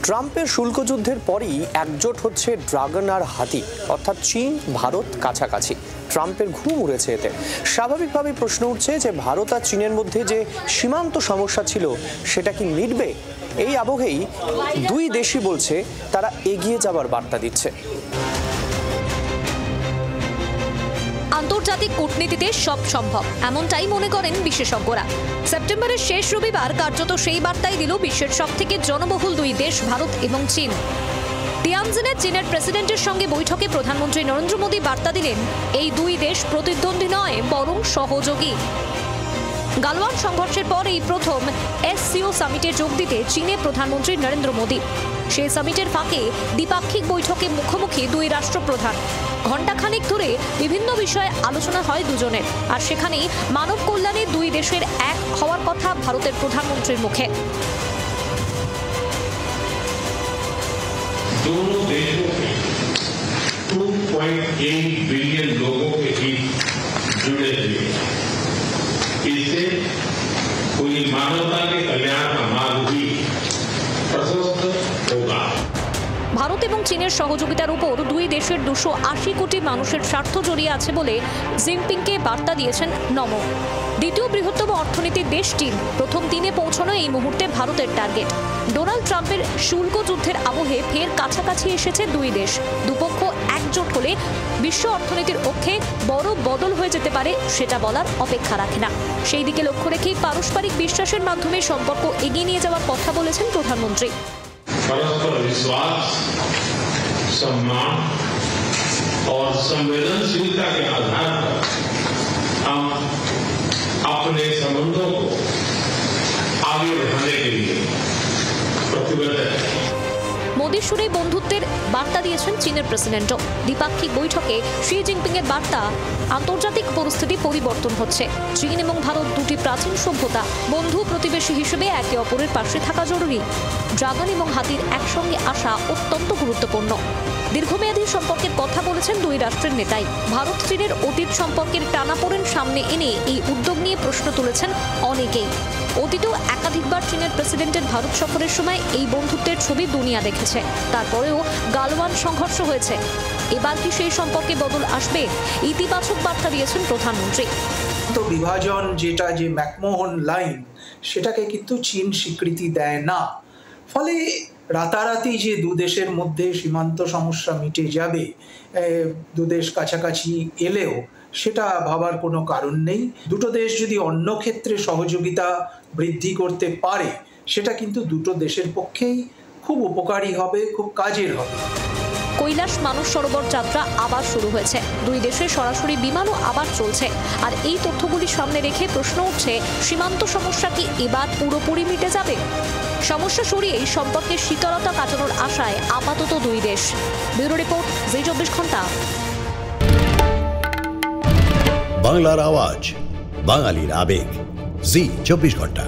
ট্রাম্পের শুল্ক যুদ্ধের পরই একজোট হচ্ছে ড্রাগন আর হাতি, অর্থাৎ চীন ভারত কাছাকাছি। ট্রাম্পের ঘুম উড়েছে এতে। স্বাভাবিকভাবে প্রশ্ন উঠছে যে ভারত আর চীনের মধ্যে যে সীমান্ত সমস্যা ছিল সেটা কি মিটবে? এই আবহেই দুই দেশই বলছে তারা এগিয়ে যাবার বার্তা দিচ্ছে। আন্তর্জাতিক কূটনীতিতে সব সম্ভব, এমনটাই মনে করেন বিশেষজ্ঞরা। সেপ্টেম্বরের শেষ রবিবার কার্যত সেই বার্তাই দিল বিশ্বের সবথেকে জনবহুল দুই দেশ ভারত এবং চীন। তিয়ানজিনে চীনের প্রেসিডেন্টের সঙ্গে বৈঠকে প্রধানমন্ত্রী নরেন্দ্র মোদী বার্তা দিলেন, এই দুই দেশ প্রতিদ্বন্দ্বী নয় বরং সহযোগী। গালওয়ান সংঘর্ষের পর এই প্রথম এসসিও সামিটে যোগ দিতে চীনে প্রধানমন্ত্রী নরেন্দ্র মোদী। সেই সামিটের ফাঁকে দ্বিপাক্ষিক বৈঠকে মুখোমুখি দুই রাষ্ট্রপ্রধান। ঘণ্টাখানেক ধরে বিভিন্ন বিষয়ে আলোচনা হয় দুজনের, আর সেখানেই মানব কল্যাণে দুই দেশের এক হওয়ার কথা ভারতের প্রধানমন্ত্রীর মুখে। दोनों देशों के 2.8 बिलियन लोगों के बीच जुड़े हुए, इससे पूरी मानवता के कल्याण का मार्ग भी प्रशस्त होगा। ভারত এবং চীনের সহযোগিতার উপর দুই দেশের 280 কোটি মানুষের স্বার্থ জড়িয়ে আছে বলে জিনপিংকে বার্তা দিয়েছেন নমো। দ্বিতীয় বৃহত্তম অর্থনীতির দেশ চীন, প্রথম দিনে পৌঁছানো এই মুহূর্তে ভারতের টার্গেট। ডোনাল্ড ট্রাম্পের শুল্ক যুদ্ধের আবহে ফের কাছাকাছি এসেছে দুই দেশ। দুপক্ষ একজোট হলে বিশ্ব অর্থনীতির অক্ষে বড় বদল হয়ে যেতে পারে, সেটা বলার অপেক্ষা রাখে না। সেই দিকে লক্ষ্য রেখেই পারস্পরিক বিশ্বাসের মাধ্যমে সম্পর্ক এগিয়ে নিয়ে যাওয়ার কথা বলেছেন প্রধানমন্ত্রী। परस्पर विश्वास, सम्मान और संवेदनशीलता के आधार पर हम अपने संबंधों को आगे बढ़ाने के लिए प्रतिबद्ध हैं। মোদির সুরে বন্ধুত্বের বার্তা দিয়েছেন চীনের প্রেসিডেন্টও। দ্বিপাক্ষিক বৈঠকে শি জিনপিং এর বার্তা, আন্তর্জাতিক পরিস্থিতি পরিবর্তন হচ্ছে। চীন এবং ভারত দুটি প্রাচীন সভ্যতা, বন্ধু প্রতিবেশী হিসেবে একে অপরের পাশে থাকা জরুরি। ড্রাগন এবং হাতির একসঙ্গে আসা অত্যন্ত গুরুত্বপূর্ণ। দীর্ঘমেয়াদী সম্পর্কের কথা বলেছেন দুই রাষ্ট্রের নেতাই। ভারত চীনের অতীত সম্পর্কের টানাপোড়েন সামনে এনে এই উদ্যোগ নিয়ে প্রশ্ন তুলেছেন অনেকেই। অতীতেও একাধিকবার চীনের প্রেসিডেন্টের ভারত সফরের সময় এই বন্ধুত্বের ছবি দুনিয়া দেখেছে। তারপরেও গালওয়ান সংঘর্ষ হয়েছে। এবার কি সেই সম্পর্কে বদল আসবে? ইতিবাচক বার্তা দিয়েছেন প্রধানমন্ত্রী। তো বিভাজন যেটা যে ম্যাকমোহন লাইন, সেটাকে কিন্তু চীন স্বীকৃতি দেয় না। ফলে রাতারাতি যে দু দেশের মধ্যে সীমান্ত সমস্যা মিটে যাবে, দু দেশ কাছাকাছি এলেও সেটা ভাবার কোনো কারণ নেই। দুটো দেশ যদি অন্য ক্ষেত্রে সহযোগিতা বৃদ্ধি করতে পারে, সেটা কিন্তু দুটো দেশের পক্ষেই খুব উপকারী হবে, খুব কাজের হবে। কৈলাস মানস সরোবর যাত্রা আবার শুরু হয়েছে। দুই দেশের সরাসরি বিমানও আবার চলছে। আর এই তথ্যগুলি সামনে রেখে প্রশ্ন উঠছে, সীমান্ত সমস্যা কি এবার পুরোপুরি মিটে যাবে? সমস্যা সরিয়েই সম্পর্কের শীতলতা কাটানোর আশায় আপাতত দুই দেশ। ব্যুরো রিপোর্ট, জি 24 ঘন্টা। বাংলার আওয়াজ, বাঙালির আবেগ, জি 24 ঘন্টা।